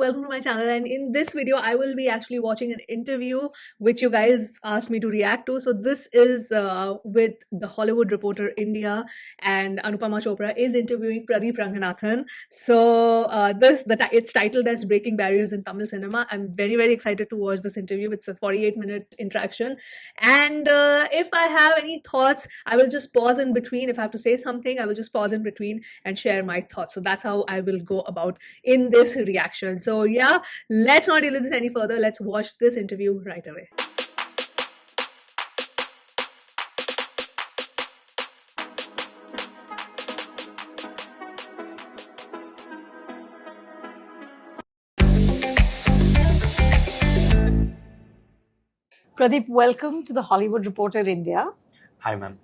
welcome to my channel, and in this video I will be actually watching an interview which you guys asked me to react to. So this is with the Hollywood Reporter India, and Anupama Chopra is interviewing Pradeep Ranganathan. So it's titled as Breaking Barriers in Tamil Cinema. I'm very excited to watch this interview. It's a 48-minute interaction, and if I have any thoughts, I will just pause in between. If I have to say something, I will just pause in between and share my thoughts. So that's how I will go about in this reaction. So yeah, let's not delay this any further. Let's watch this interview right away. Pradeep, welcome to the Hollywood Reporter India. Hi, ma'am.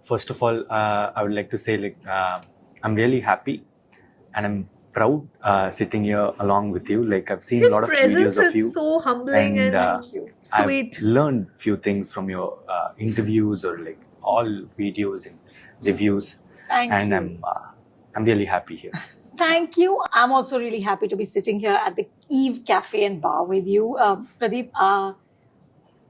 First of all, I would like to say, I'm really happy and I'm proud sitting here along with you. I've seen a lot of videos of you. Is so humbling and sweet. I've learned few things from your interviews or all videos and reviews. Thank you. And I'm really happy here. Thank you. I'm also really happy to be sitting here at the Eve Cafe and Bar with you. Pradeep,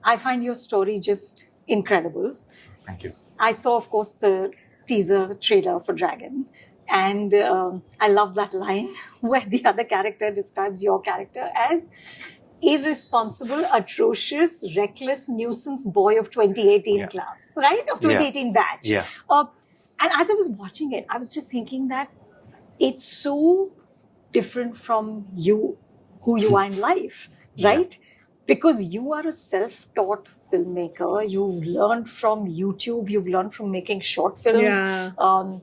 I find your story just incredible. Thank you. I saw, of course, the teaser trailer for Dragon. And I love that line where the other character describes your character as irresponsible, atrocious, reckless, nuisance boy of 2018 class, right? Of 2018 batch. Yeah. And as I was watching it, I was just thinking that it's so different from you, who you are in life, right? Yeah. Because you are a self-taught filmmaker. You've learned from YouTube. You've learned from making short films. Yeah.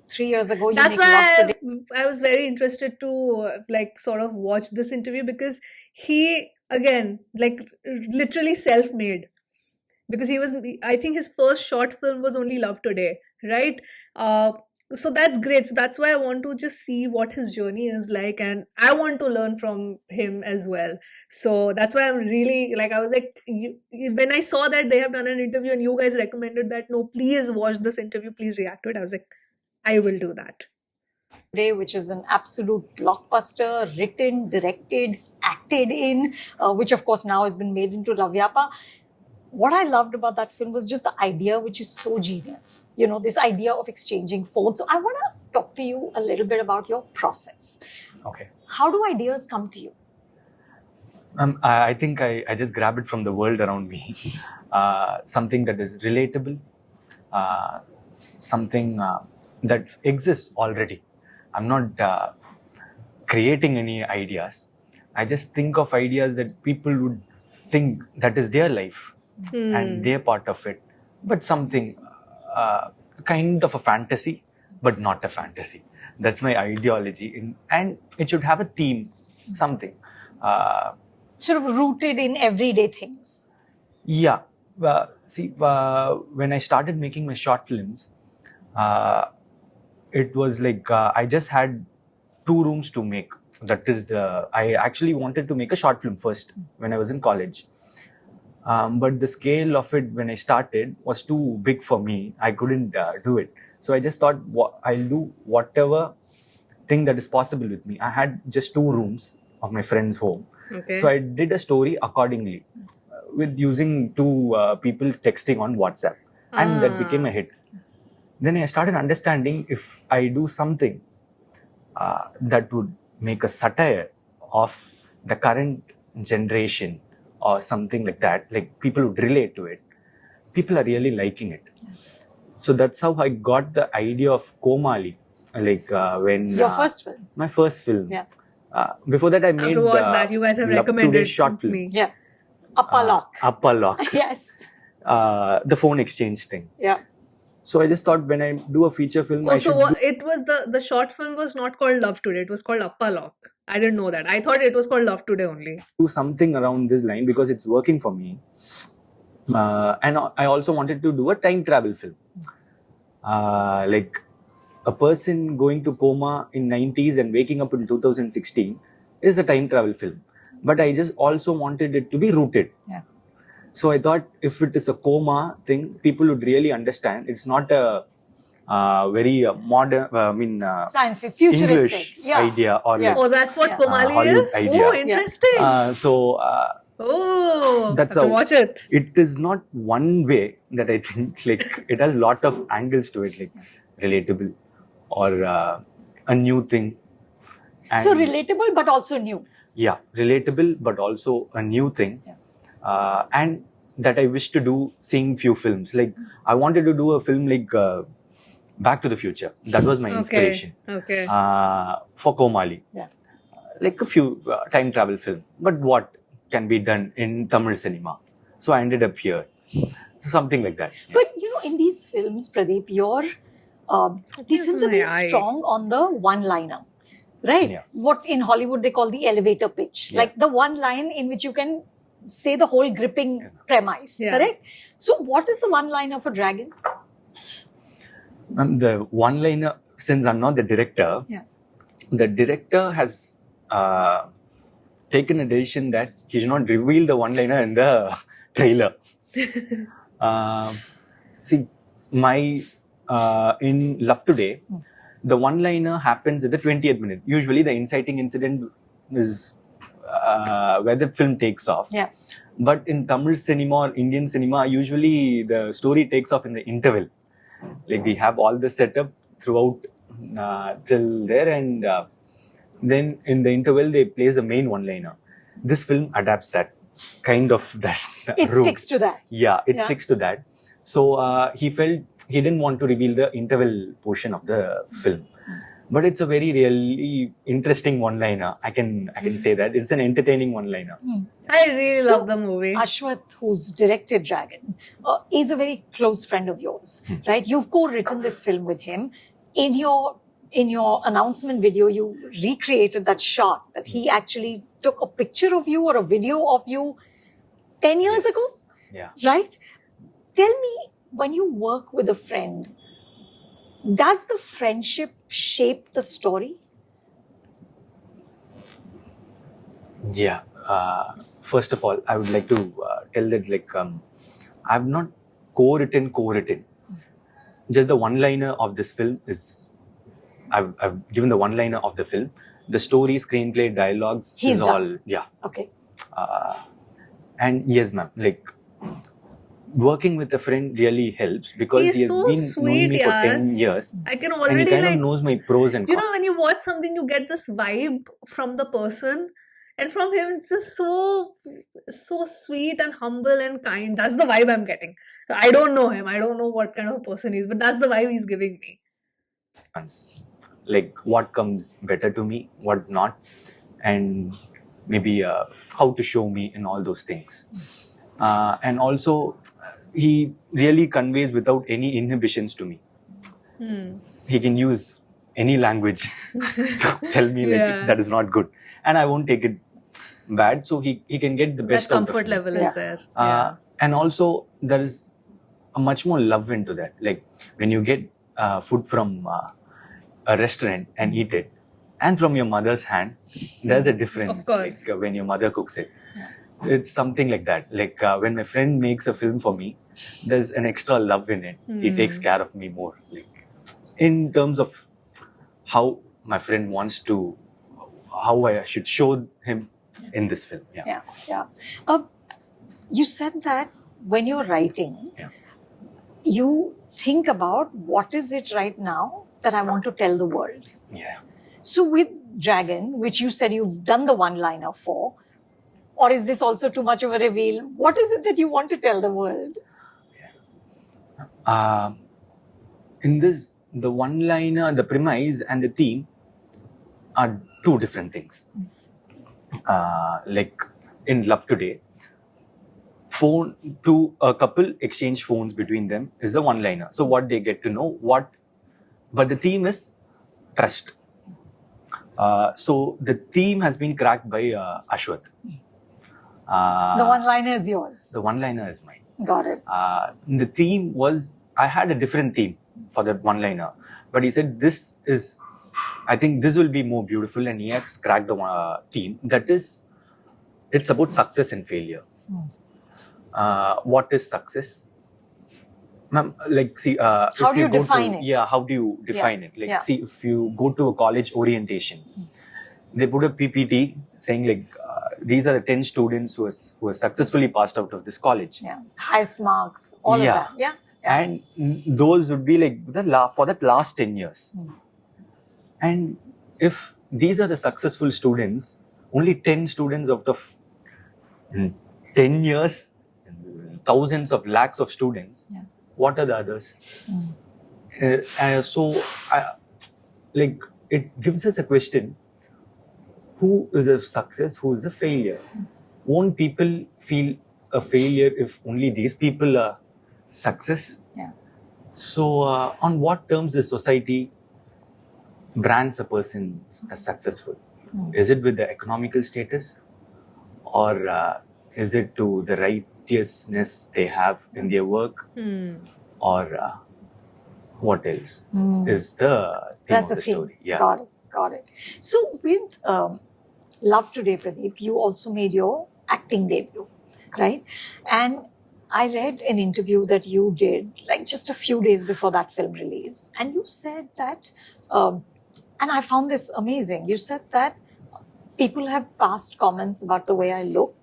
3 years ago, that's why I was very interested to sort of watch this interview, because he, again, literally self-made. Because I think his first short film was only Love Today, right? So that's great. So that's why I want to just see what his journey is like, and I want to learn from him as well. So that's why I'm really I was when I saw that they have done an interview and you guys recommended that, no, please watch this interview, please react to it, I was like, I will do that. Today, which is an absolute blockbuster, written, directed, acted in, which of course now has been made into Lavyapa. What I loved about that film was just the idea, which is so genius. You know, this idea of exchanging phones. So I want to talk to you a little bit about your process. Okay. How do ideas come to you? I think I just grab it from the world around me. Something that is relatable. Something that exists already. I'm not creating any ideas. I just think of ideas that people would think that is their life. And they're part of it, but something kind of a fantasy, but not a fantasy. That's my ideology, and it should have a theme, something sort of rooted in everyday things. Yeah. When I started making my short films, it was I just had 2 rooms to make. That is I actually wanted to make a short film first when I was in college. But the scale of it when I started was too big for me. I couldn't do it. So I just thought I'll do whatever thing that is possible with me. I had just 2 rooms of my friend's home. Okay. So I did a story accordingly with using 2 people texting on WhatsApp. And that became a hit. Then I started understanding if I do something that would make a satire of the current generation, or something like that, people would relate to it. People are really liking it. Yes. So that's how I got the idea of Komali. When your first film. My first film. Yeah. Before that, I made to watch that. You guys have recommended short film. Me. Yeah. Upper Lock. Yes. The phone exchange thing. Yeah. So I just thought when I do a feature film, it was the short film was not called Love Today. It was called Upper Lock. I didn't know that. I thought it was called Love Today only. Do something around this line because it's working for me. And I also wanted to do a time travel film. A person going to coma in 90s and waking up in 2016 is a time travel film. But I just also wanted it to be rooted. Yeah. So I thought if it is a coma thing, people would really understand. It's not a very modern, Science fiction, futuristic. English Yeah. idea or Yeah. like Oh, that's what Komali Hollywood is? idea. Oh, interesting. That's have to watch it. It is not one way that I think, like, it has a lot of angles to it, like relatable or a new thing. And So relatable, but also new. Yeah, relatable, but also a new thing. Yeah. And that I wish to do, seeing few films. Like, I wanted to do a film like Back to the Future. That was my inspiration. Okay. For Komali. Yeah. Like a few time travel film. But what can be done in Tamil cinema? So I ended up here. Something like that. Yeah. But in these films, Pradeep, these films are very strong on the one-liner, right? Yeah. What in Hollywood they call the elevator pitch, like the one line in which you can say the whole gripping premise, correct? So what is the one-liner for Dragon? The one-liner, since I'm not the director, the director has taken a decision that he should not reveal the one-liner in the trailer. See, in Love Today, the one-liner happens at the 20th minute. Usually the inciting incident is where the film takes off. Yeah. But in Tamil cinema or Indian cinema, usually the story takes off in the interval. Like, we have all the setup throughout till there, and then in the interval they place the main one-liner. This film adapts that kind of that It route. sticks to that. Yeah, it sticks to that. So he felt he didn't want to reveal the interval portion of the film. But it's a very really interesting one-liner. I can say that. It's an entertaining one-liner. I really love the movie. Ashwat, who's directed Dragon, is a very close friend of yours, right? You've co-written this film with him. In your announcement video, you recreated that shot that he actually took a picture of you or a video of you 10 years ago. Yeah. Right? Tell me, when you work with a friend, does the friendship shape the story? Yeah. First of all, I would like to tell that, like, I've not co-written. Just the one-liner of this film is, I've given the one-liner of the film. The story, screenplay, dialogues is all, Okay. And yes, ma'am, like, working with a friend really helps because he has so been knowing me for sweet, 10 years. I can And already he kind of knows my pros and cons. when you watch something, you get this vibe from the person, and from him, it's just so sweet and humble and kind. That's the vibe I'm getting. I don't know him. I don't know what kind of person he is, but that's the vibe he's giving me. Like, what comes better to me, what not, and maybe how to show me and all those things. And also, he really conveys without any inhibitions to me. He can use any language to tell me that is not good, and I won't take it bad. So he can get the best That out of comfort me. level is there. And also, there is a much more love into that. Like, when you get food from a restaurant and eat it, and from your mother's hand, there's a difference. Of course. Like, when your mother cooks it. It's something like that. Like, when my friend makes a film for me, there's an extra love in it. He takes care of me more. Like, in terms of how my friend wants to, how I should show him in this film. Yeah. You said that when you're writing, you think about what is it right now that I want to tell the world. Yeah. So with Dragon, which you said you've done the one-liner for, or is this also too much of a reveal? What is it that you want to tell the world? In this, the one-liner, the premise and the theme are two different things. Like, in Love Today, a couple exchange phones between them is the one-liner. So what they get to know, but the theme is trust. So the theme has been cracked by Ashwat. The one-liner is yours. The one-liner is mine. Got it. The theme was, I had a different theme for that one-liner, but he said, I think this will be more beautiful, and he has cracked the theme. That is, it's about success and failure. What is success? Ma'am, like, see, How if do you go define to, it? Yeah, how do you define it? Like, Yeah. see, if you go to a college orientation, they put a PPT saying like, these are the 10 students who are successfully passed out of this college. Yeah. Highest marks, all of Yeah. that. Yeah. Yeah. And those would be like for that last 10 years. And if these are the successful students, only 10 students out of 10 years, thousands of lakhs of students, Yeah. what are the others? Like, it gives us a question: who is a success, who is a failure? Won't people feel a failure if only these people are success? Yeah. So, on what terms the society brands a person as successful? Is it with the economical status, or is it to the righteousness they have in their work, or what else is the theme That's of a the theme. story? Yeah. Got it. So with Love Today, Pradeep, you also made your acting debut, right? And I read an interview that you did like just a few days before that film released, and you said that, and I found this amazing. You said that people have passed comments about the way I look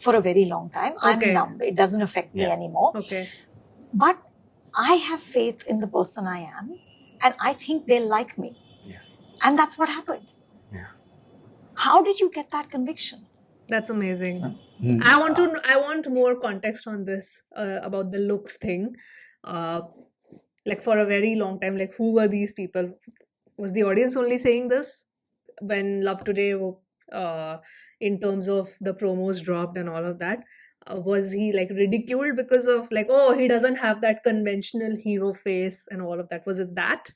for a very long time. Okay. I'm numb. It doesn't affect me Yeah. anymore. Okay. But I have faith in the person I am, and I think they'll like me. Yeah. And that's what happened. Yeah. How did you get that conviction? That's amazing. I want more context on this about the looks thing. Like for a very long time, like who were these people? Was the audience only saying this when Love Today, in terms of the promos dropped and all of that? Was he like ridiculed because of like, oh, he doesn't have that conventional hero face and all of that? Was it that?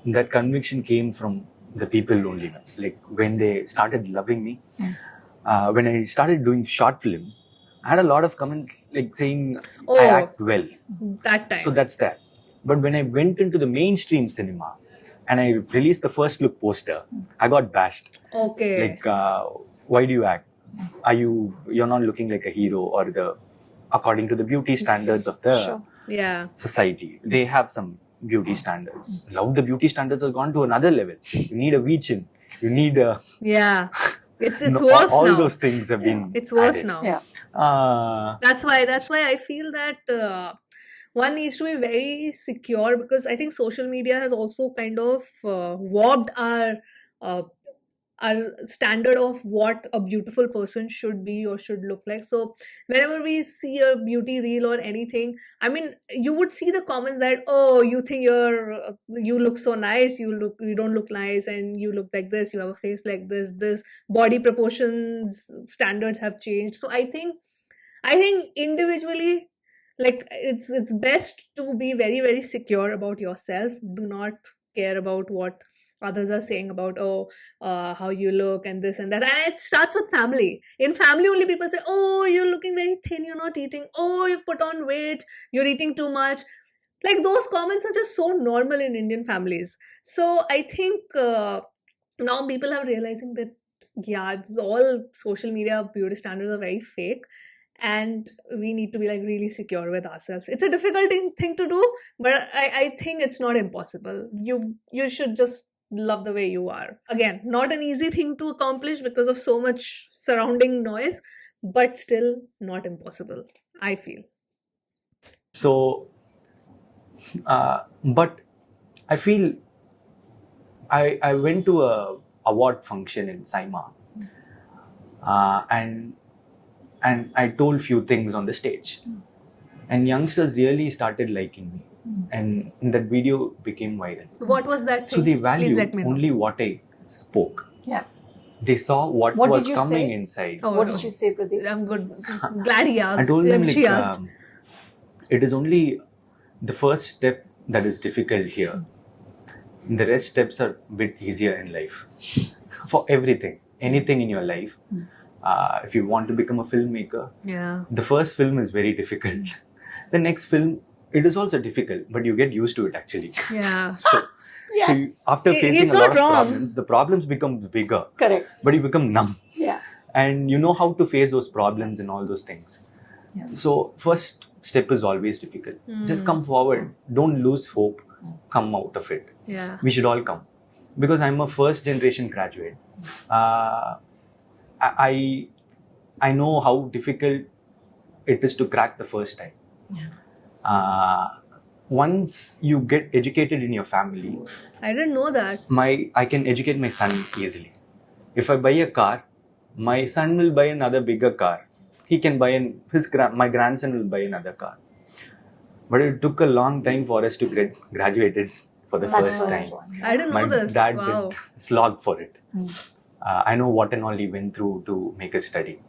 That conviction came from the people only. Like, when they started loving me, when I started doing short films, I had a lot of comments like saying I act well. That time. So that's that. But when I went into the mainstream cinema and I released the first look poster, I got bashed. Okay. Like, why do you act? You're not looking like a hero, or according to the beauty standards of the Yeah. society. They have some beauty standards. Now the beauty standards have gone to another level. You need a V-chin. You need a... Yeah. It's worse all now. those things have been It's worse added. now. Yeah. That's why I feel that one needs to be very secure, because I think social media has also kind of warped our standard of what a beautiful person should be or should look like. So whenever we see a beauty reel or anything, I mean, you would see the comments that, oh, you think you look so nice, you don't look nice, and you look like this, you have a face like this body proportions standards have changed. So I think individually, like, it's best to be very, very secure about yourself. Do not care about what others are saying about how you look and this and that. And it starts with family. In family only, people say, oh, you're looking very thin, you're not eating, oh, you've put on weight, you're eating too much. Like, those comments are just so normal in Indian families. So I think now people are realizing that, yeah, it's all social media beauty standards are very fake, and we need to be like really secure with ourselves. It's a difficult thing to do, but I think it's not impossible. You should just love the way you are. Again, not an easy thing to accomplish because of so much surrounding noise, but still not impossible, I feel. So, but I feel I went to a award function in Saima, and I told few things on the stage, and youngsters really started liking me, and that video became viral. What was that thing? So they Please value let me know. only what I spoke. Yeah. They saw what What was did you coming say? inside. Oh, What no. did you say, Pradeep? I'm good. Glad he asked. I told them, She like, asked. it is only the first step that is difficult here. The rest steps are a bit easier in life. For everything, anything in your life. If you want to become a filmmaker, Yeah. the first film is very difficult. The next film, it is also difficult, but you get used to it actually. Yeah. So, Yes. after He's facing a not lot of wrong. problems, the problems become bigger, Correct. but you become numb. Yeah. And you know how to face those problems and all those things. Yeah. So first step is always difficult. Just come forward. Don't lose hope. Come out of it. Yeah. We should all come. Because I'm a first generation graduate. I know how difficult it is to crack the first time. Once you get educated in your family, I didn't know that. I can educate my son easily. If I buy a car, my son will buy another bigger car. He can buy my grandson will buy another car. But it took a long time for us to get graduated for the first time. I didn't know this. My dad Wow. did slog for it. I know what and all he went through to make us study.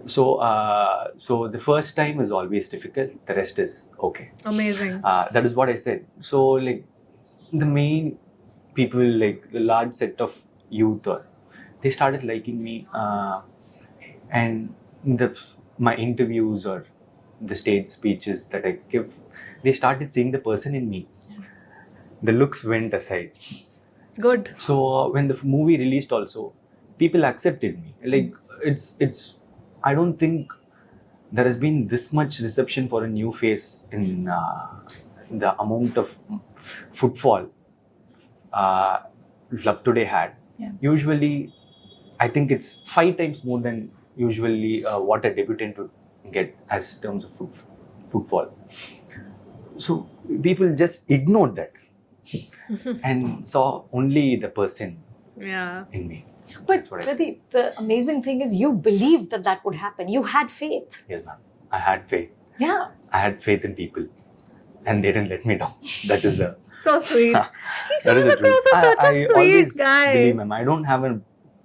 So the first time is always difficult. The rest is okay. Amazing. That is what I said. So like the main people, like the large set of youth, they started liking me, and my interviews or the stage speeches that I give, they started seeing the person in me. The looks went aside. Good. So when the movie released also, people accepted me. Like it's I don't think there has been this much reception for a new face in the amount of footfall Love Today had. Usually, I think it's 5 times more than usually what a debutant would get as terms of footfall. So people just ignored that and saw only the person in me. But Pradeep, the amazing thing is you believed that would happen. You had faith. Yes, ma'am. I had faith. Yeah. I had faith in people. And they didn't let me down. That is the... So sweet. He comes across as such a sweet always guy. believe, ma'am, I don't have a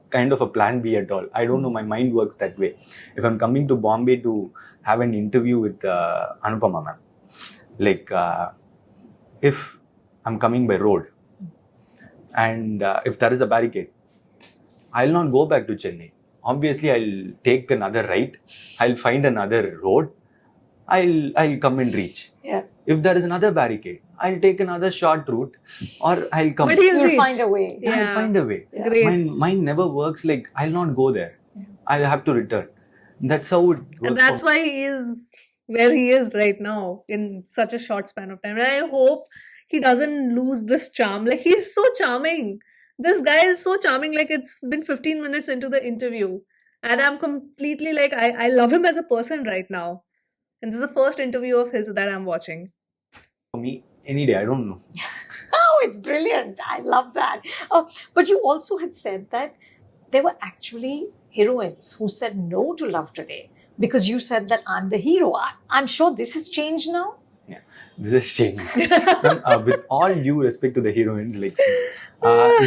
kind of a plan B at all. I don't know. My mind works that way. If I'm coming to Bombay to have an interview with Anupama, ma'am, like if I'm coming by road and if there is a barricade, I'll not go back to Chennai. Obviously, I'll take another right. I'll find another road. I'll come and reach. Yeah. If there is another barricade, I'll take another short route, or I'll come. But You'll find a way. Yeah, I'll find a way. Yeah. Great. Mine never works like I'll not go there. I'll have to return. That's how it works. And that's out. why he is where he is right now in such a short span of time. And I hope he doesn't lose this charm. Like, he's so charming. This guy is so charming. Like, it's been 15 minutes into the interview. And I'm completely like, I love him as a person right now. And this is the first interview of his that I'm watching. For me, any day, I don't know. Oh, it's brilliant. I love that. But you also had said that there were actually heroines who said no to Love Today because you said that I'm the hero. I'm sure this has changed now. Yeah, this has changed. With all due respect to the heroines, like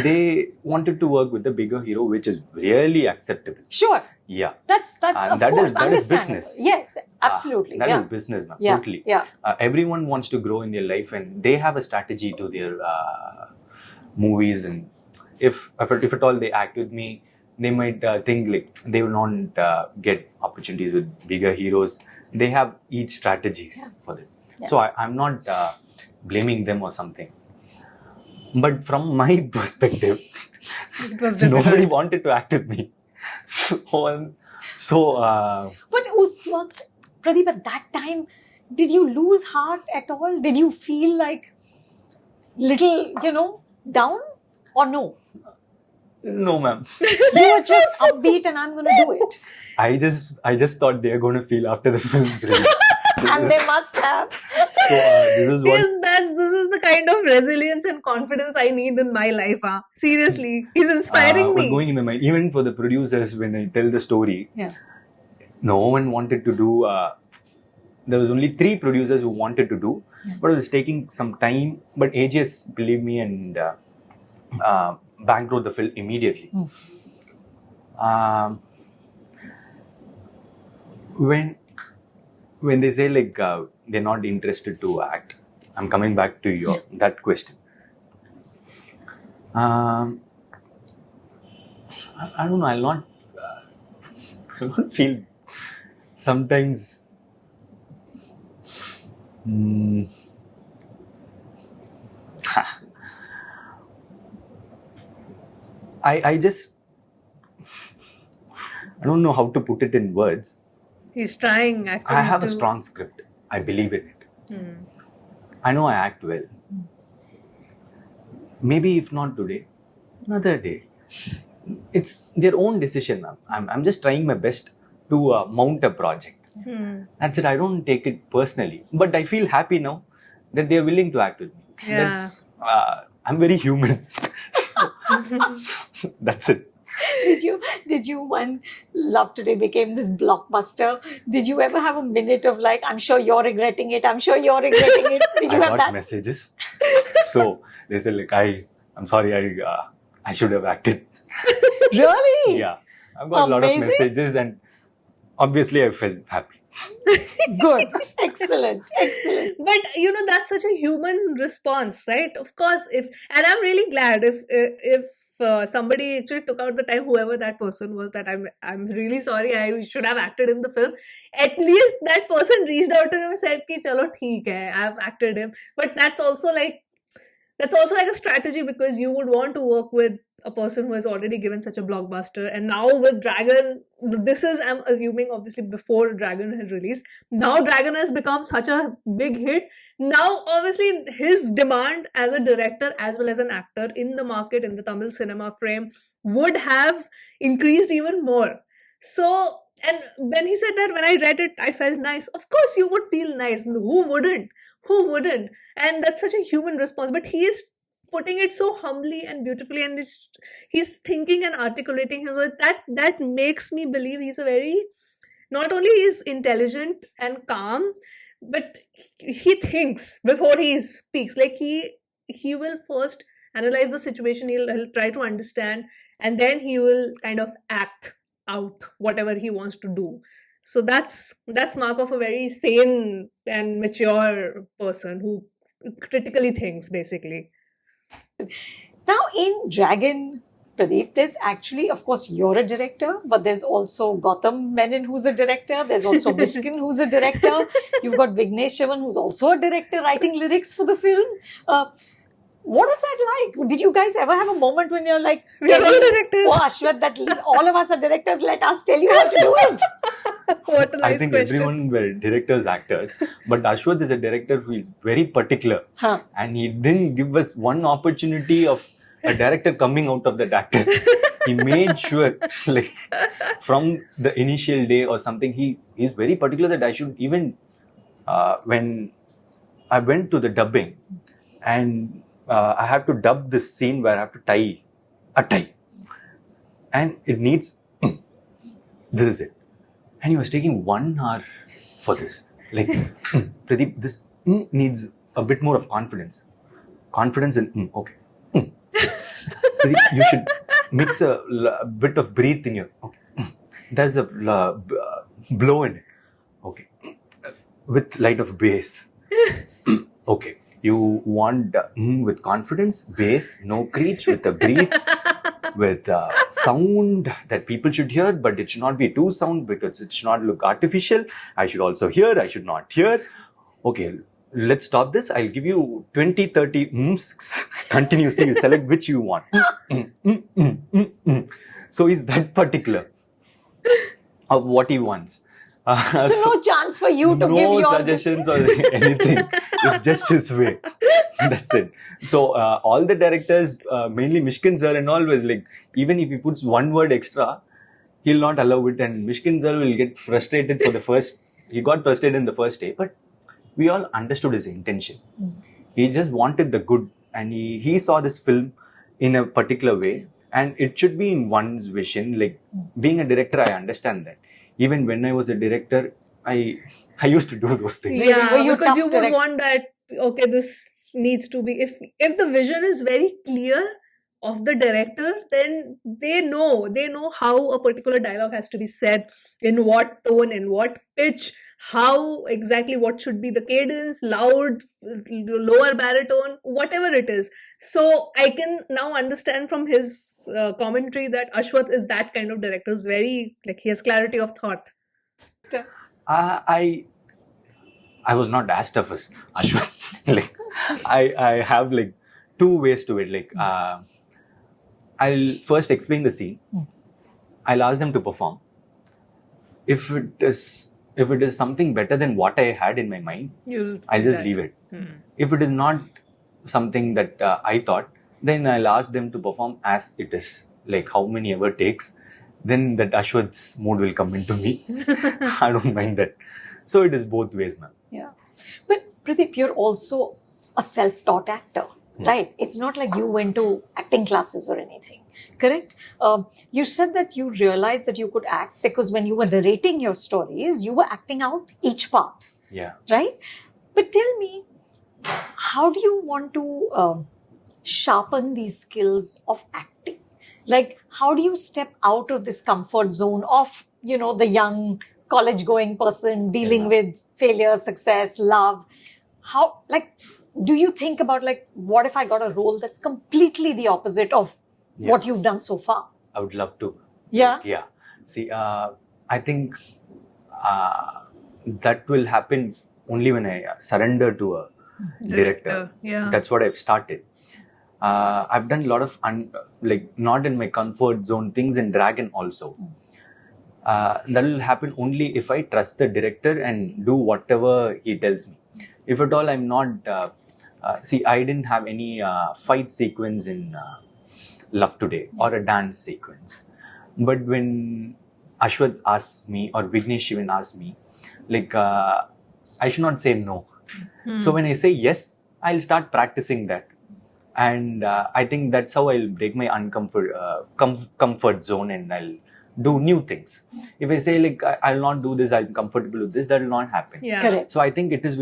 they wanted to work with the bigger hero, which is really acceptable. Sure. Yeah. That's of that course is understandable. business. Yes, absolutely. That yeah. is business, ma'am. Yeah. Totally. Yeah. Everyone wants to grow in their life, and they have a strategy to their movies. And if at all they act with me, they might think like they will not get opportunities with bigger heroes. They have each strategies for them. Yeah. So I'm not blaming them or something. But from my perspective, It was difficult. nobody wanted to act with me. So But Pradeep, at that time, did you lose heart at all? Did you feel like little, down or no? no, ma'am. You were just upbeat and I'm going to do it. I just thought they are going to feel after the film's release. And they must have. So this is what. This is the kind of resilience and confidence I need in my life. Seriously, he's inspiring was me. going in my mind. Even for the producers, when I tell the story, Yeah. no one wanted to do. There was only 3 producers who wanted to do, but it was taking some time. But AGS believed me and bankrolled the film immediately. When they say like they're not interested to act, I'm coming back to that question. I don't know. I'll not feel sometimes. I just I don't know how to put it in words. He's trying actually. I have a strong script. I believe in it. I know I act well. Maybe if not today, another day. It's their own decision, ma'am. I'm just trying my best to mount a project. That's it. I don't take it personally. But I feel happy now that they're willing to act with me. Yeah. I'm very human. That's it. Did you when Love Today became this blockbuster, did you ever have a minute of like, I'm sure you're regretting it, I'm sure you're regretting it? Did you I have got that? messages. So they said like, I'm sorry, I should have acted. Really? Yeah. I've got a lot of Amazing. messages and obviously I felt happy. Good. Excellent. Excellent. But that's such a human response, right? Of course, and I'm really glad if somebody actually took out the time, whoever that person was, that I'm really sorry, I should have acted in the film. At least that person reached out to him and said, "Ki chalo theek hai, I've acted him." But that's also like a strategy, because you would want to work with a person who has already given such a blockbuster. And now with Dragon, this is, I'm assuming, obviously before Dragon had released. Now Dragon has become such a big hit. Now, obviously, his demand as a director as well as an actor in the market, in the Tamil cinema frame, would have increased even more. So, and when he said that, when I read it, I felt nice. Of course, you would feel nice. Who wouldn't? Who wouldn't? And that's such a human response. But he is putting it so humbly and beautifully, and he's thinking and articulating him. That makes me believe he's a very, not only he's intelligent and calm, but he thinks before he speaks. Like he will first analyze the situation, he'll try to understand, and then he will kind of act out whatever he wants to do. So that's mark of a very sane and mature person who critically thinks, basically. Now, in Dragon, Pradeep, there's actually, of course, you're a director, but there's also Gautam Menon, who's a director. There's also Mishkin, who's a director. You've got Vignesh Shivan, who's also a director, writing lyrics for the film. What is that like? Did you guys ever have a moment when you're like, We're all directors. Oh, Ashwat, that all of us are directors. Let us tell you how to do it. What a nice I think question. everyone were directors, actors, but Ashwat is a director who is very particular, and he didn't give us one opportunity of a director coming out of that actor. He made sure, like, from the initial day or something, he is very particular that I should even, when I went to the dubbing and I have to dub this scene where I have to tie a tie, and it needs, this is it. And he was taking 1 hour for this. Like, Pradeep, this needs a bit more of confidence. Confidence in, okay. Pradeep, you should mix a bit of breathe in your, okay. There's a blow in it. Okay. With light of bass. Okay. You want with confidence, bass, no creech, with a breathe. With sound that people should hear, but it should not be too sound because it should not look artificial. I should also hear, I should not hear. Okay, let's stop this. I'll give you 20, 30 continuously. You select which you want. So he's that particular of what he wants. So no chance for you to give your... No suggestions or anything. It's just his way. That's it. So all the directors, mainly Mishkin sir and all, was like, even if he puts one word extra, he'll not allow it, and Mishkin sir will get frustrated for the first. He got frustrated in the first day, but we all understood his intention. He just wanted the good, and he saw this film in a particular way, and it should be in one's vision. Like, being a director, I understand that. Even when I was a director, I used to do those things. Yeah, Were you because tough you would director? want that, okay, this needs to be, if the vision is very clear of the director, then they know how a particular dialogue has to be said, in what tone, in what pitch, how exactly, what should be the cadence, loud, lower baritone, whatever it is. So I can now understand from his commentary that Ashwath is that kind of director who's very, like, he has clarity of thought. I was not as tough as Ashwat. Like, I have like 2 ways to it. Like, I'll first explain the scene. I'll ask them to perform. If it is if it is something better than what I had in my mind, I'll just leave it. If it is not something that I thought, then I'll ask them to perform as it is, like how many ever takes. Then that Ashwath's mood will come into me. I don't mind that. So it is both ways, ma'am. Yeah. But Pradeep, you're also a self-taught actor, right? It's not like you went to acting classes or anything, correct? You said that you realized that you could act because when you were narrating your stories, you were acting out each part, Yeah. right? But tell me, how do you want to sharpen these skills of acting? Like, how do you step out of this comfort zone of, the young college going person dealing with failure, success, love? How, do you think about, what if I got a role that's completely the opposite of what you've done so far? I would love to. Yeah. Yeah. See, I think that will happen only when I surrender to a director. Yeah. That's what I've started. I've done a lot of not in my comfort zone things in Dragon also. That will happen only if I trust the director and do whatever he tells me. If at all I'm not, I didn't have any fight sequence in Love Today or a dance sequence. But when Ashwath asked me or Vignesh even asked me, I should not say no. So when I say yes, I'll start practicing that. And I think that's how I'll break my comfort zone and I'll do new things. If I say I'll not do this, I'm comfortable with this, that will not happen. Yeah. Correct. So I think it is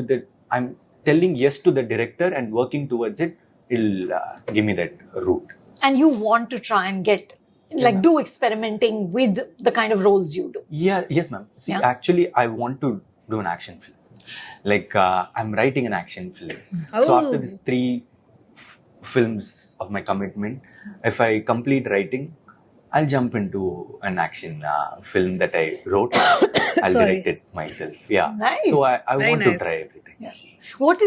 I'm telling yes to the director and working towards it, it'll give me that route. And you want to try and get, do experimenting with the kind of roles you do. Yeah, yes, ma'am. See, actually, I want to do an action film. I'm writing an action film. So after these 3 films of my commitment, if I complete writing, I'll jump into an action film that I wrote. I'll direct it myself. Yeah. Nice. So I Very want to nice. try everything. Yeah. What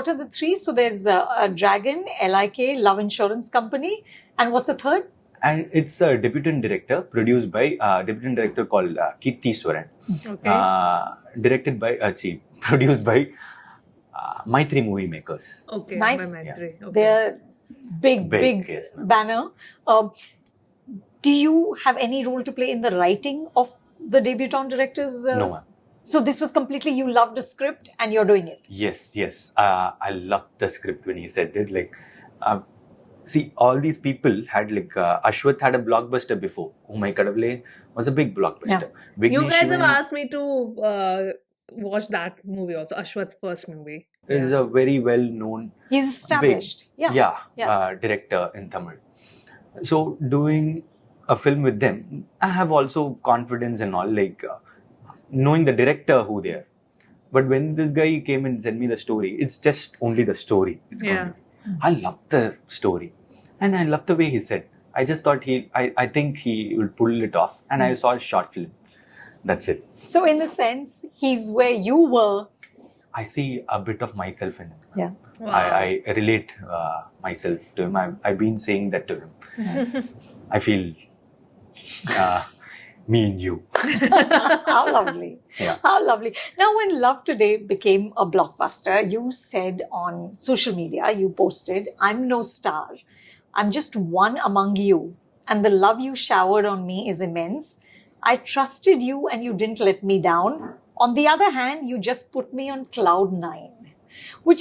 are the 3? So there's a Dragon, LIK, Love Insurance Company, and what's the third? And it's a debutant director produced by debutant director called Kirti Swaran. Okay. Produced by Maitri Movie Makers. Okay. Nice. By Maitri. Okay. They're big Yes, ma'am. banner. Do you have any role to play in the writing of the debutant directors? No, ma'am. So this was completely, you loved the script and you're doing it. Yes. I loved the script when he said it. See, all these people had Ashwath had a blockbuster before. Oh My Kadavale was a big blockbuster. You Vignesh guys even have asked me to watch that movie also, Ashwath's first movie. is a very well-known He's established. big, director in Tamil. So doing a film with them, I have also confidence and all, knowing the director who they are. But when this guy came and sent me the story, it's just only the story. It's going to be. I love the story. And I love the way he said. I just thought I think he will pull it off. And I saw a short film. That's it. So in the sense, he's where you were. I see a bit of myself in him. Yeah. Wow. I relate myself to him. I've been saying that to him. I feel me and you. How lovely. Yeah. How lovely. Now, when Love Today became a blockbuster, you said on social media, you posted, "I'm no star. I'm just one among you. And the love you showered on me is immense. I trusted you and you didn't let me down. On the other hand, you just put me on cloud 9." Which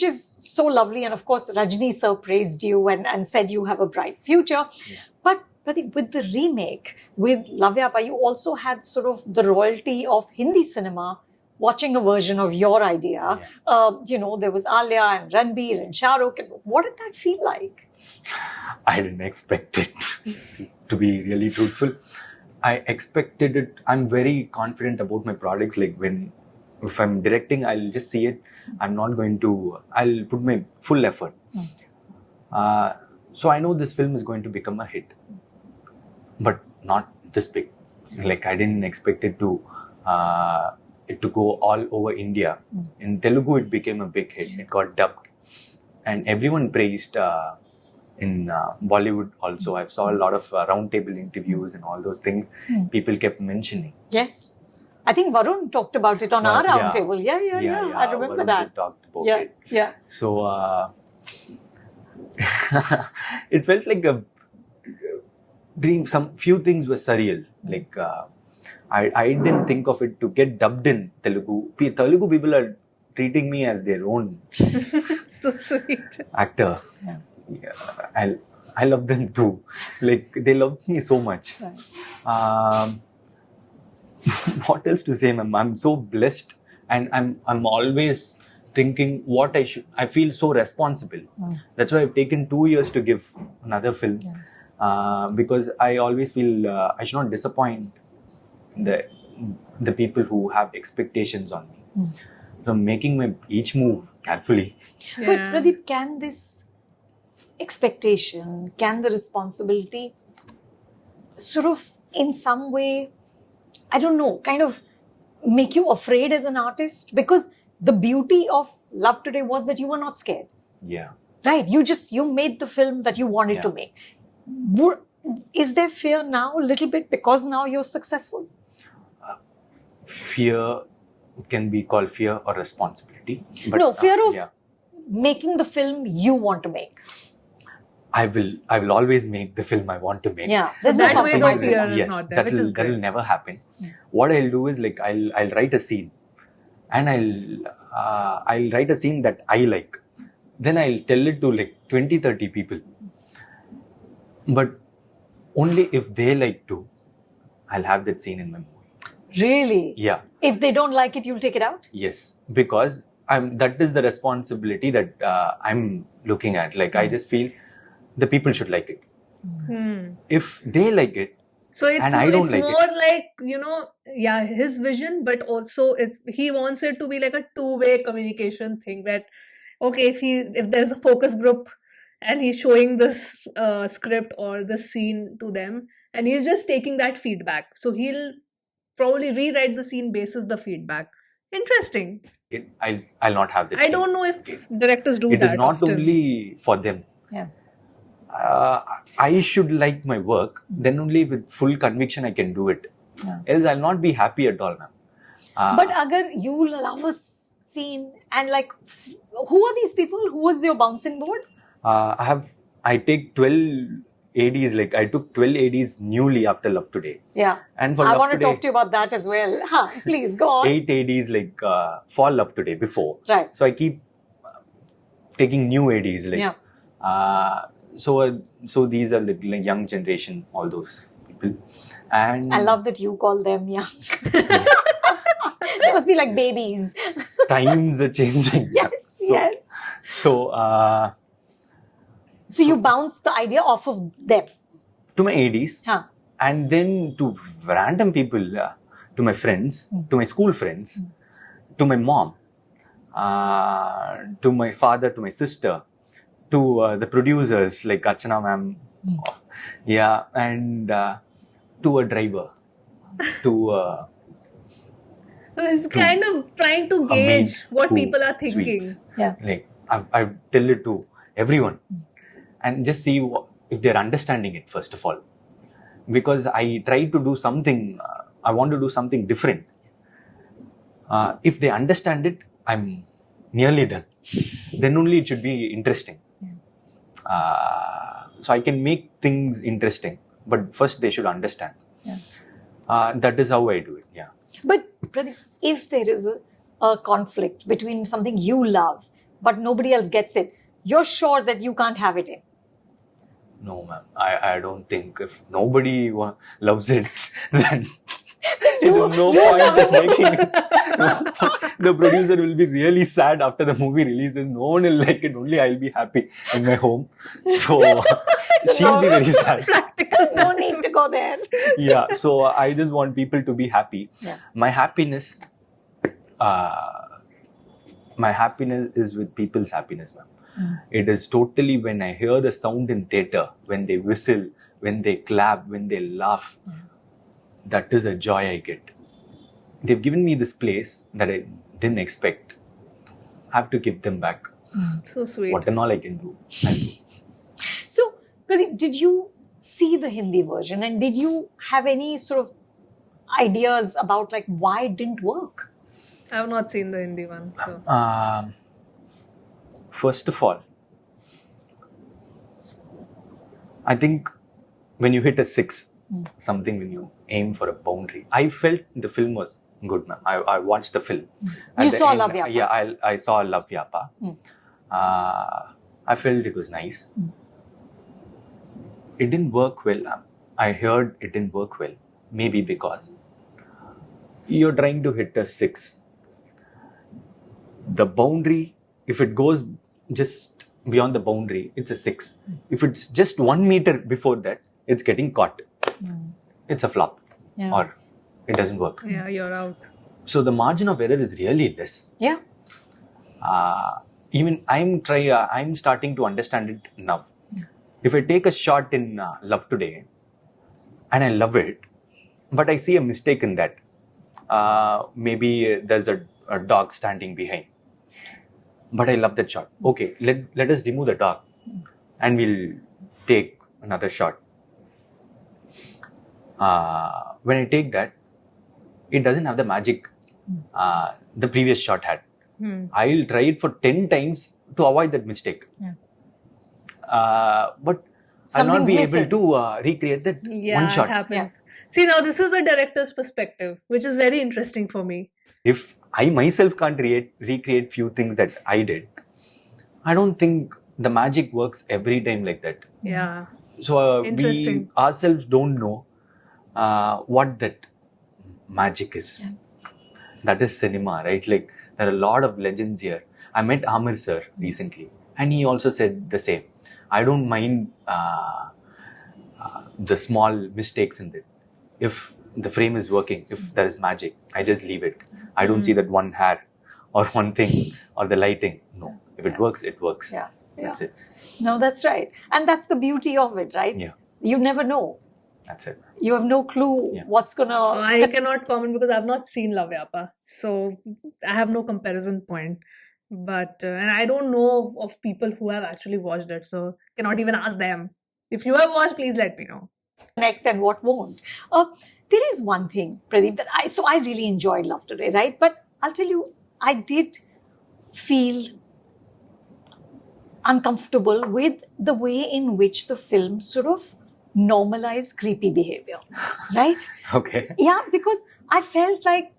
is so lovely. And of course, Rajni sir praised you and said you have a bright future. Yeah. But Pradeep, with the remake, with Lavyapa, you also had sort of the royalty of Hindi cinema watching a version of your idea. Yeah. There was Alia and Ranbir and Shah Rukh. What did that feel like? I didn't expect it, to be really truthful. I expected it. I'm very confident about my products. If I'm directing, I'll just see it. I'll put my full effort. So I know this film is going to become a hit, but not this big. I didn't expect it to go all over India. In Telugu, it became a big hit. It got dubbed, and everyone praised. In Bollywood also, I saw a lot of roundtable interviews and all those things. People kept mentioning. Yes. I think Varun talked about it on our Yeah. roundtable. Yeah. I remember Varun that. talked about Yeah, it. yeah. So it felt like a dream. Some few things were surreal. Like I didn't think of it to get dubbed in Telugu. Telugu people are treating me as their own So sweet. actor. Yeah. Yeah, I love them too. Like they loved me so much. Right. What else to say, ma'am? I'm so blessed, and I'm always thinking what I should. I feel so responsible. That's why I've taken 2 years to give another film, because I always feel I should not disappoint the people who have expectations on me. So I'm making my each move carefully. But Pradeep, can this expectation, can the responsibility sort of in some way, I don't know, kind of make you afraid as an artist? Because the beauty of Love Today was that you were not scared, Yeah. right? You made the film that you wanted to make. Is there fear now a little bit because now you're successful? Fear can be called fear or responsibility. But, No, fear of making the film you want to make. I will always make the film I want to make. Yeah, there's no That way the compromise. fear is Yes, not there, which is that will great. never happen. What I'll do is like I'll write a scene, and I'll write a scene that I like. Then I'll tell it to like 20-30 people. But only if they like to, I'll have that scene in my movie. Really? Yeah. If they don't like it, you'll take it out? Yes, because that is the responsibility that I'm looking at. Like I just feel the people should like it. If they like it, So it's, and I don't it's like more like, his vision, but also he wants it to be like a two-way communication thing that, okay, if there's a focus group and he's showing this script or this scene to them, and he's just taking that feedback. So he'll probably rewrite the scene basis the feedback. Interesting. I'll not have that I scene. don't know if directors do It that is not often. only for them. Yeah. I should like my work. Then only with full conviction I can do it. Else I'll not be happy at all, ma'am. But agar you love a scene and like, who are these people? Who was your bouncing board? I take 12 ADs. Like I took 12 ADs newly after Love Today. Yeah. And for I Love want to Today, talk to you about that as well. Please go on. 8 ADs like for Love Today before. Right. So I keep taking new ADs. Like, Yeah. So these are the like, young generation, all those people. And I love that you call them young. They must be like babies. times are changing. Yes, So- yes. So So you bounce the idea off of them. to my ADs, Huh. and then to random people, to my friends, to my school friends, to my mom, to my father, to my sister, to the producers like Archana ma'am, and to a driver, to So he's kind of trying to a maid gauge what who people are thinking. sweeps. Yeah. Like I've tell it to everyone, and just see if they're understanding it first of all, because I try to do something. I want to do something different. If they understand it, I'm nearly done. Then only it should be interesting. So I can make things interesting, but first they should understand. That is how I do it. Yeah. But Pradeep, if there is a conflict between something you love, but nobody else gets it, you're sure that you can't have it in. No, ma'am. I don't think if nobody loves it, then there's no point in making it. The producer will be really sad after the movie releases. No one will like it. Only I'll be happy in my home. So she'll be very sad. No need to go there. Yeah. So I just want people to be happy. Yeah. My happiness is with people's happiness, ma'am. It is totally when I hear the sound in theatre, when they whistle, when they clap, when they laugh. That is a joy I get. They've given me this place that I didn't expect. I have to give them back. So sweet. What and all I can do, I'll do. So, Pradeep, did you see the Hindi version and did you have any sort of ideas about like why it didn't work? I have not seen the Hindi one, so. First of all, I think when you hit a 6, something when you aim for a boundary, I felt the film was good, ma'am. I watched the film. At You the saw end, Love Yapa? Yeah, I saw Love Yapa. I felt it was nice. It didn't work well. I heard it didn't work well. Maybe because you're trying to hit a 6. The boundary, if it goes just beyond the boundary, it's a 6. If it's just 1 meter before that, it's getting caught. It's a flop. Yeah. Or it doesn't work. Yeah, you're out. So the margin of error is really less. Yeah. Even I'm starting to understand it now. If I take a shot in Love Today and I love it, but I see a mistake in that. Maybe there's a dog standing behind. But I love that shot. Okay, let us remove the dog and we'll take another shot. When I take that, it doesn't have the magic the previous shot had. I'll try it for 10 times to avoid that mistake. Yeah. But Something's I'll not be missing. able to recreate that Yeah, one shot. it happens. See, now this is the director's perspective, which is very interesting for me. If I myself can't recreate few things that I did, I don't think the magic works every time like that. Yeah. So we Interesting. ourselves don't know what that magic is. That is cinema, right? Like there are a lot of legends here. I met Amir sir recently, and he also said the same. I don't mind the small mistakes in it. If the frame is working, if there is magic, I just leave it. I don't see that one hair or one thing or the lighting. No, if it works, it works. Yeah. That's it. No, that's right. And that's the beauty of it, right? Yeah. You never know. That's it. You have no clue Yeah. what's gonna. So I cannot comment because I've not seen Love Yapa. So I have no comparison point. But, and I don't know of people who have actually watched it. So cannot even ask them. If you have watched, please let me know. Connect and what won't. There is one thing, Pradeep, that I really enjoyed Love Today, right? But I'll tell you, I did feel uncomfortable with the way in which the film sort of normalized creepy behavior, right? Okay. Yeah, because I felt like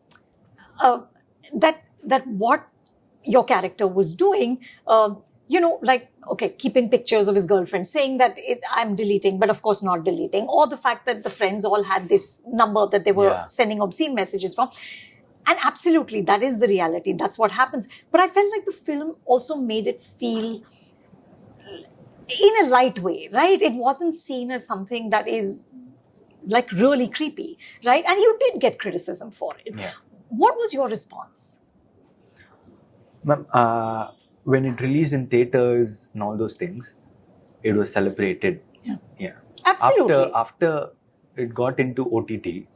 that what your character was doing, like, okay, keeping pictures of his girlfriend, saying that I'm deleting, but of course not deleting, or the fact that the friends all had this number that they were sending obscene messages from. And absolutely, that is the reality. That's what happens. But I felt like the film also made it feel in a light way, right? It wasn't seen as something that is like really creepy, right? And you did get criticism for it. Yeah. What was your response? Ma'am, when it released in theaters and all those things, it was celebrated. Yeah. Absolutely. After it got into OTT,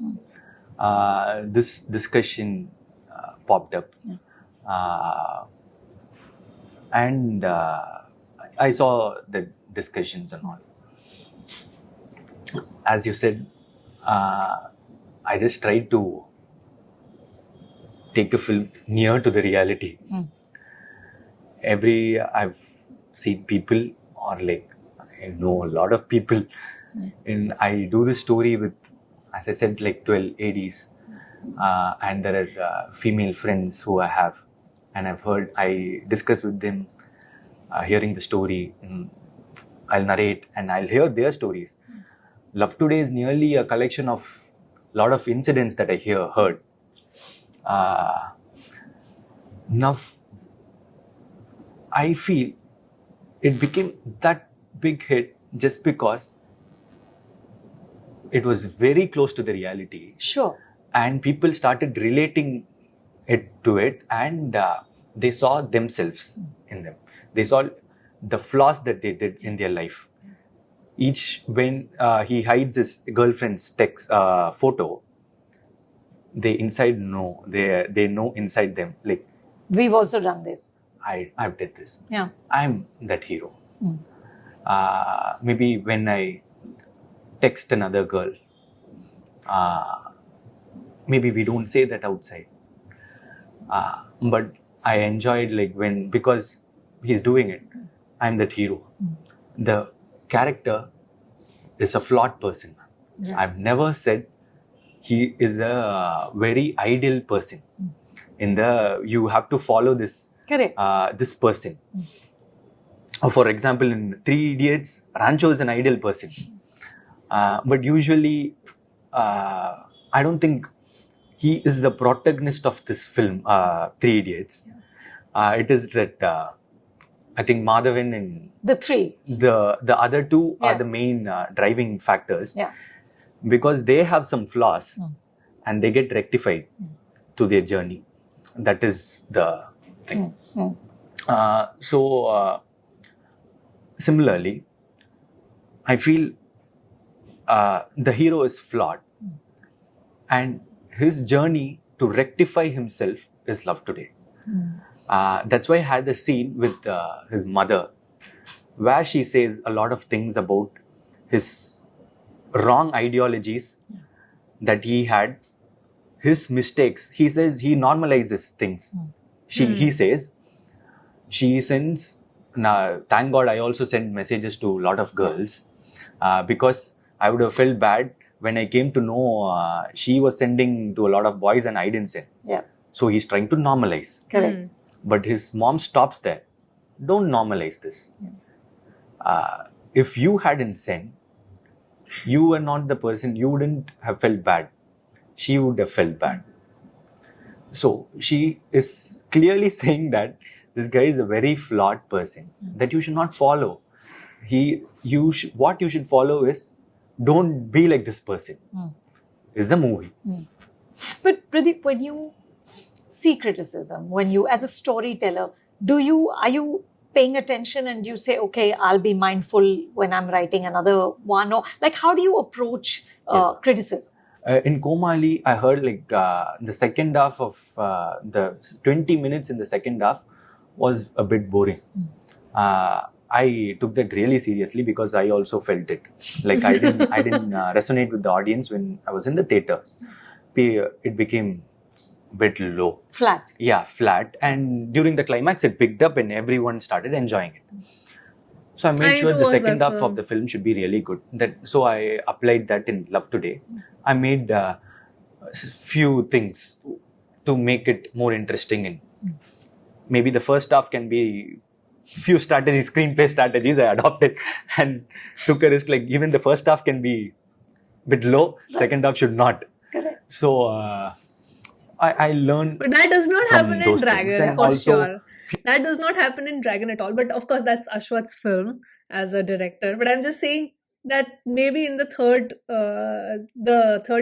this discussion popped up. And I saw the discussions and all. As you said, I just tried to take a film near to the reality. I've seen people, or like I know a lot of people, and I do this story with, as I said, like 12 ADs, and there are female friends who I have, and I discuss with them, hearing the story. I'll narrate and I'll hear their stories. Love Today is nearly a collection of a lot of incidents that I heard. Now, I feel it became that big hit just because it was very close to the reality. Sure. And people started relating to it, and they saw themselves in them. They saw the flaws that they did in their life. When he hides his girlfriend's text photo, they inside know, they know inside them, like, We've also done this. I've did this. Yeah. I'm that hero. Maybe when I text another girl, maybe we don't say that outside. But I enjoyed because he's doing it. I'm that hero. The character is a flawed person. Yeah. I've never said he is a very ideal person. You have to follow this Correct. this person. For example, in Three Idiots, Rancho is an ideal person. But usually, I don't think he is the protagonist of this film, Three Idiots. It is that I think Madhavan and The three. the other two Yeah. are the main driving factors, Yeah. because they have some flaws and they get rectified to their journey. That is the thing. Similarly, I feel the hero is flawed, and his journey to rectify himself is Love Today. That's why I had the scene with his mother, where she says a lot of things about his wrong ideologies that he had, his mistakes. He says he normalizes things. He says, she sends, now thank God I also send messages to a lot of girls, because I would have felt bad when I came to know she was sending to a lot of boys and I didn't send. Yeah. So he's trying to normalize. Correct. But his mom stops there. Don't normalize this. If you hadn't sent, you were not the person, you wouldn't have felt bad. She would have felt bad. So she is clearly saying that this guy is a very flawed person that you should not follow. What you should follow is, don't be like this person. Is the movie. But Pradeep, when you see criticism, when you, as a storyteller, are you paying attention and you say, okay, I'll be mindful when I'm writing another one? Or like, how do you approach criticism? In Komali, I heard the second half of the 20 minutes in the second half was a bit boring. I took that really seriously because I also felt it. Like I didn't resonate with the audience when I was in the theaters. It became a bit low. Flat. Yeah, flat. And during the climax, it picked up and everyone started enjoying it. So I made sure the second half of the film should be really good. So I applied that in Love Today. I made few things to make it more interesting. And maybe the first half can be few strategies, screenplay strategies I adopted and took a risk. Like even the first half can be a bit low, second half should not. Correct. So I learned. But that does not happen in Dragon, for also, sure. That does not happen in Dragon at all. But of course, that's Ashwath's film as a director. But I'm just saying that maybe in the third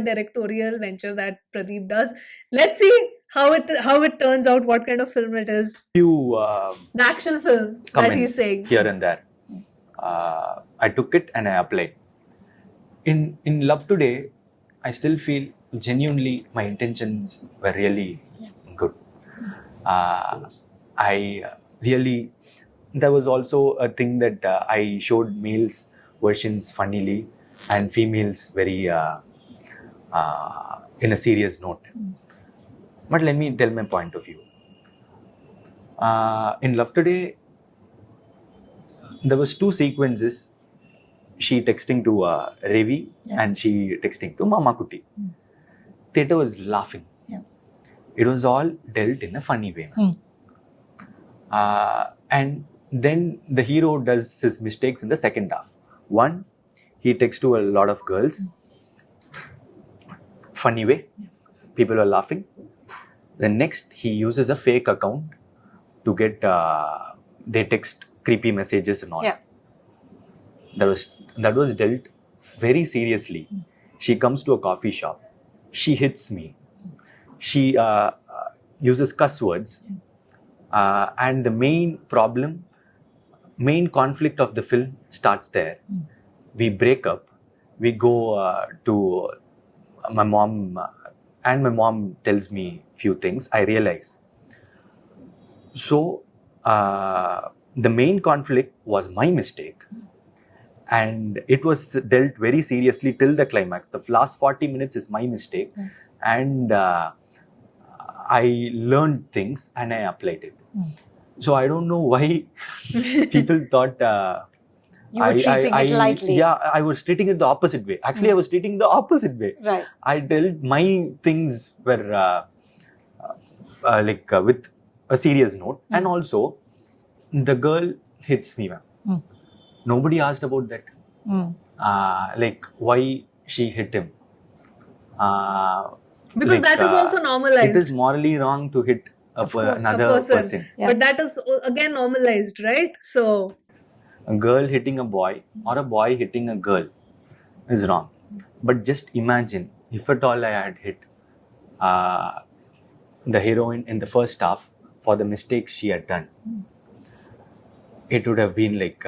directorial venture that Pradeep does, let's see how it turns out, what kind of film it is. Few the action film that he's saying here and there. I took it and I applied. In Love Today, I still feel genuinely my intentions were really good. There was also a thing that I showed males versions funnily and females very in a serious note. But let me tell my point of view. In Love Today, there was two sequences. She texting to Ravi and she texting to Mama Kuti. Theatre was laughing. It was all dealt in a funny way. And then the hero does his mistakes in the second half. One, he texts to a lot of girls. Funny way. People are laughing. The next, he uses a fake account to get, they text creepy messages and all. Yeah. That was dealt very seriously. She comes to a coffee shop. She hits me. She uses cuss words. And the main conflict of the film starts there. We break up. We go to my mom, and my mom tells me few things. I realize. So, the main conflict was my mistake. And it was dealt very seriously till the climax. The last 40 minutes is my mistake. and I learned things and I applied it. So I don't know why people thought You were treating it lightly. Yeah, I was treating it the opposite way. Actually, I was treating the opposite way. Right. I told my things were with a serious note, and also the girl hits me, ma'am. Nobody asked about that. Like why she hit him. Because that is also normalized. It is morally wrong to hit another person. Yeah. But that is again normalized, right? So A girl hitting a boy or a boy hitting a girl is wrong. But just imagine if at all I had hit the heroine in the first half for the mistakes she had done. It would have been like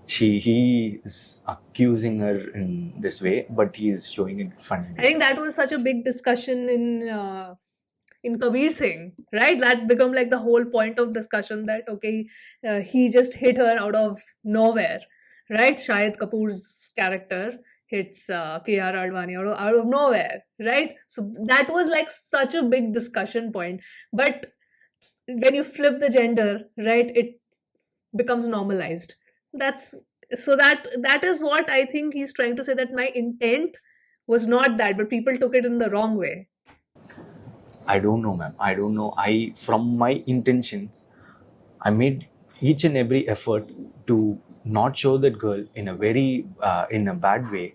he is accusing her in this way, but he is showing it funny. I think that was such a big discussion in Kabir Singh, right? That become like the whole point of discussion that okay, he just hit her out of nowhere, right? Shahid Kapoor's character hits K.R. Advani out of nowhere, right? So that was like such a big discussion point. But when you flip the gender, right, it becomes normalized. That's so that is what I think he's trying to say, that my intent was not that, but people took it in the wrong way. I don't know, ma'am. I don't know. From my intentions, I made each and every effort to not show that girl in a very in a bad way.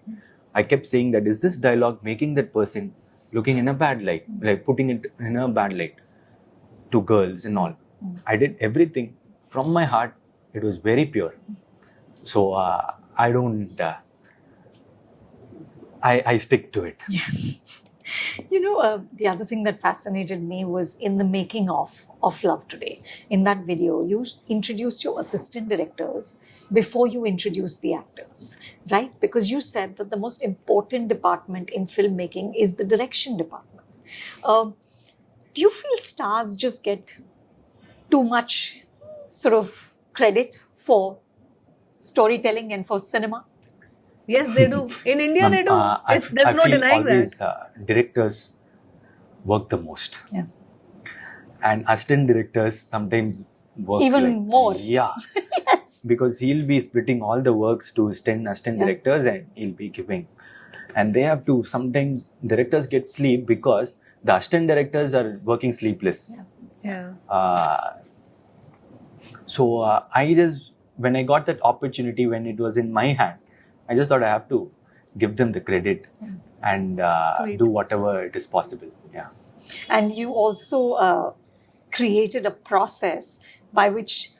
I kept saying that is this dialogue making that person looking in a bad light, like putting it in a bad light to girls and all. I did everything from my heart. It was very pure. So I don't. I stick to it. You know, the other thing that fascinated me was in the making of Love Today. In that video, you introduced your assistant directors before you introduced the actors, right? Because you said that the most important department in filmmaking is the direction department. Do you feel stars just get too much sort of credit for storytelling and for cinema? Yes, they do. In India, they do. There's no denying always, that. Directors work the most. Yeah. And assistant directors sometimes work Even more. Yeah. Yes. Because he'll be splitting all the works to 10 assistant directors and he'll be giving. And they have to, sometimes directors get sleep because the assistant directors are working sleepless. Yeah. So when I got that opportunity, when it was in my hand, I just thought I have to give them the credit and do whatever it is possible. Yeah. And you also created a process by which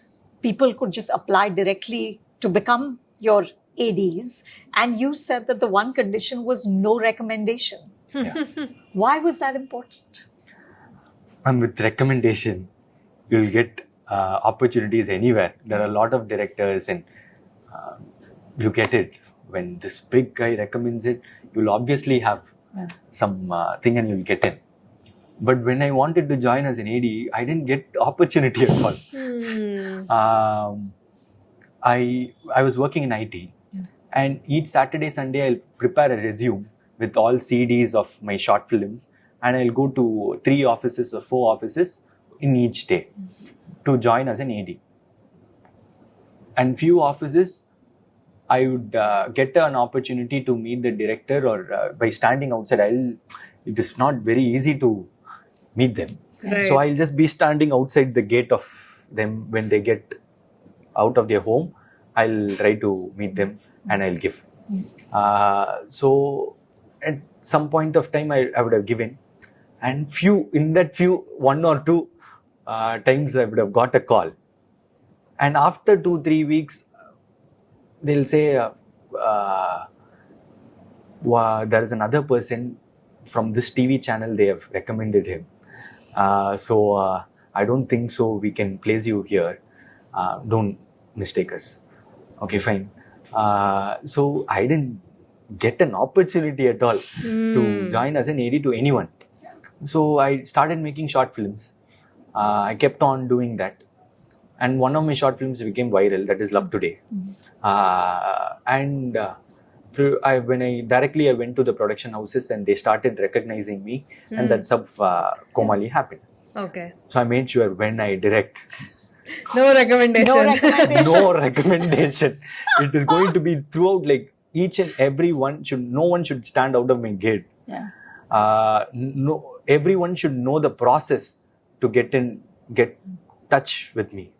people could just apply directly to become your ADs. And you said that the one condition was no recommendation. Yeah. Why was that important? And with recommendation, you'll get opportunities anywhere. There are a lot of directors and you get it. When this big guy recommends it, you'll obviously have some thing and you'll get in. But when I wanted to join as an AD, I didn't get opportunity at all. I was working in IT, and each Saturday, Sunday, I'll prepare a resume with all CDs of my short films, and I'll go to 3 offices or 4 offices in each day to join as an AD. And few offices, I would get an opportunity to meet the director, or by standing outside, it is not very easy to meet them. Right. So I'll just be standing outside the gate of them when they get out of their home. I'll try to meet them and I'll give. So at some point of time, I would have given. And one or two times I would have got a call. And after 2-3 weeks, they'll say, there is another person from this TV channel, they have recommended him. So I don't think so we can place you here. Don't mistake us. Okay, fine. So I didn't get an opportunity at all to join as an AD to anyone. So I started making short films. I kept on doing that. And one of my short films became viral, that is Love Today. And when I went to the production houses and they started recognizing me, and that's how Komali happened. Okay. So I made sure when I direct, No recommendation. No recommendation. no recommendation. It is going to be throughout, like each and every one no one should stand out of my gate. Yeah. No, everyone should know the process to get touch with me.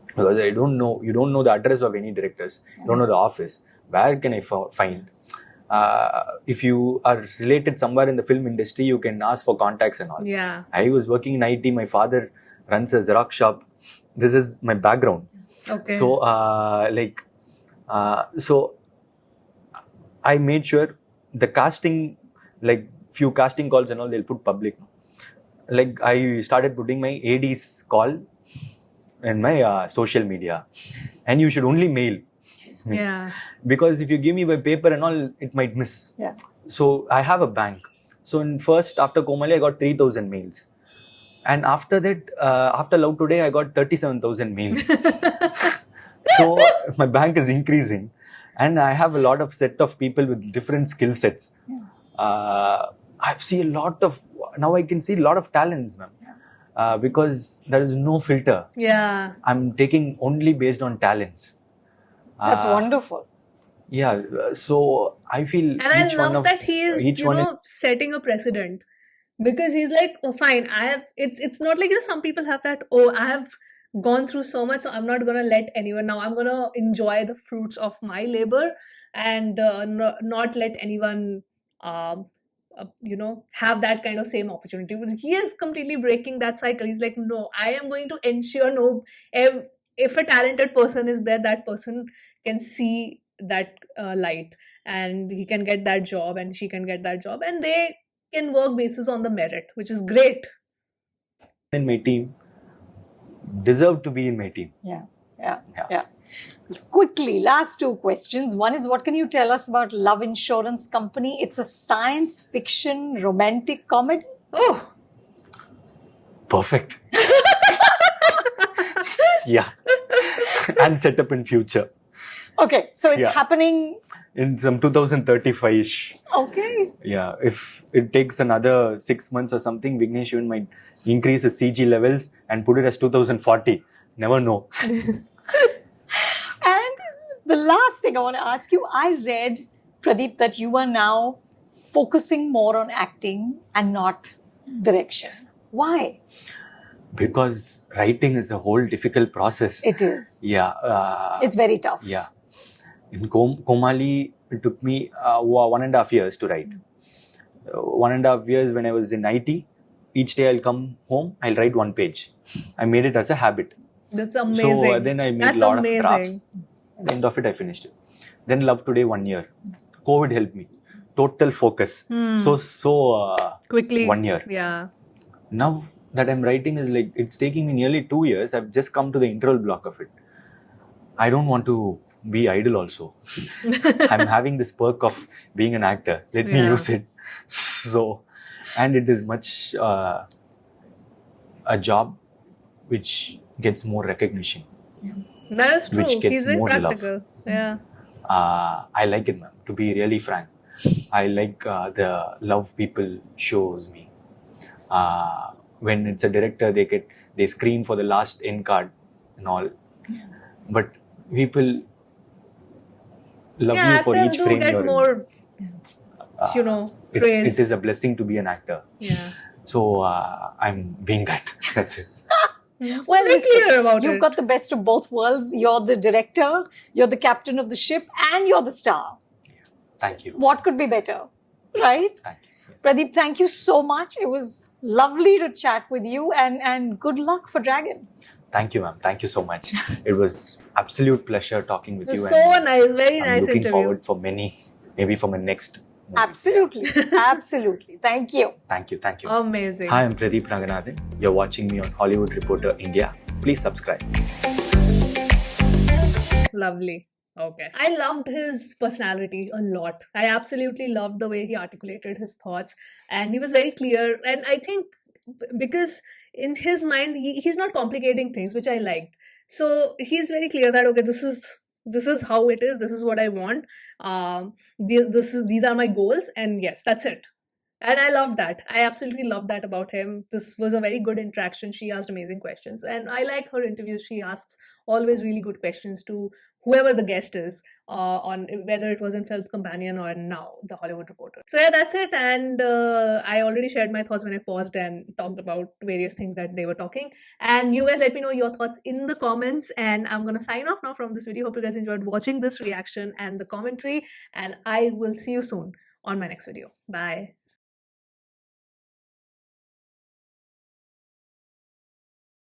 Because I don't know, you don't know the address of any directors, you don't know the office. Where can I find? If you are related somewhere in the film industry, you can ask for contacts and all. Yeah. I was working in IT. My father runs a Xerox shop. This is my background. Okay. So, so I made sure the casting, like few casting calls and all, they'll put public. Like I started putting my AD's call in my social media, and you should only mail. Yeah. Because if you give me by paper and all, it might miss. Yeah. So I have a bank. So after Komali, I got 3,000 mails. And after that, after Love Today, I got 37,000 mails. So my bank is increasing. And I have a lot of set of people with different skill sets. Yeah. I've seen now I can see a lot of talents, ma'am. Because there is no filter. Yeah. I'm taking only based on talents. That's wonderful. Yeah, so I feel And I love that he is, setting a precedent, because he's like, oh, fine, it's not like, some people have that, oh, I have gone through so much, so I'm not going to let anyone, now I'm going to enjoy the fruits of my labor and not let anyone, have that kind of same opportunity. But he is completely breaking that cycle. He's like, no, I am going to ensure if a talented person is there, that person can see that light, and he can get that job and she can get that job, and they can work basis on the merit, which is great. In my team deserve to be in my team. Yeah. Quickly, last two questions. One is, what can you tell us about Love Insurance Company? It's a science fiction romantic comedy. Oh, perfect. Yeah. And set up in future. Okay, so it's happening in some 2035-ish. Okay. Yeah, if it takes another 6 months or something, Vignesh even might increase his CG levels and put it as 2040. Never know. And the last thing I want to ask you, I read, Pradeep, that you are now focusing more on acting and not direction. Why? Because writing is a whole difficult process. It is. Yeah. It's very tough. Yeah. In Komali, it took me 1.5 years to write. 1.5 years when I was in IT. Each day I'll come home, I'll write 1 page. I made it as a habit. That's amazing. So then I made a lot of drafts. At the end of it, I finished it. Then Love Today, 1 year. COVID helped me. Total focus. So quickly. 1 year. Yeah. Now that I'm writing is like, it's taking me nearly 2 years. I've just come to the interval block of it. I don't want to be idle also. I'm having this perk of being an actor. Let me use it. So, and it is much a job which gets more recognition. That is true. Which gets He's very more practical. love. Yeah. I like it, ma'am. To be really frank, I like the love people shows me. When it's a director, they scream for the last end card and all. Yeah. But people love you for each frame get you're more, praise. It is a blessing to be an actor. Yeah. So I'm being that. That's it. Well, clear about you've it. got the best of both worlds. You're the director, you're the captain of the ship, and you're the star. Yeah. Thank you. What could be better, right? Thank you. Yes. Pradeep, thank you so much. It was lovely to chat with you, and good luck for Dragon. Thank you, ma'am. Thank you so much. It was absolute pleasure talking with you. So nice, very I'm nice looking interview. forward for maybe for my next movie. Absolutely. Absolutely. Thank you. Thank you. Thank you. Amazing. Hi, I'm Pradeep Ranganathan. You're watching me on Hollywood Reporter India. Please subscribe. Lovely. Okay. I loved his personality a lot. I absolutely loved the way he articulated his thoughts, and he was very clear. And I think because in his mind, he's not complicating things, which I liked. So he's very clear that, okay, this is this is how it is, this is what I want, these are my goals, and yes, that's it. And I love that. I absolutely love that about him. This was a very good interaction. She asked amazing questions. And I like her interviews. She asks always really good questions to whoever the guest is, on whether it was in Film Companion or now The Hollywood Reporter. So yeah, that's it. And I already shared my thoughts when I paused and talked about various things that they were talking. And you guys let me know your thoughts in the comments. And I'm going to sign off now from this video. Hope you guys enjoyed watching this reaction and the commentary. And I will see you soon on my next video. Bye.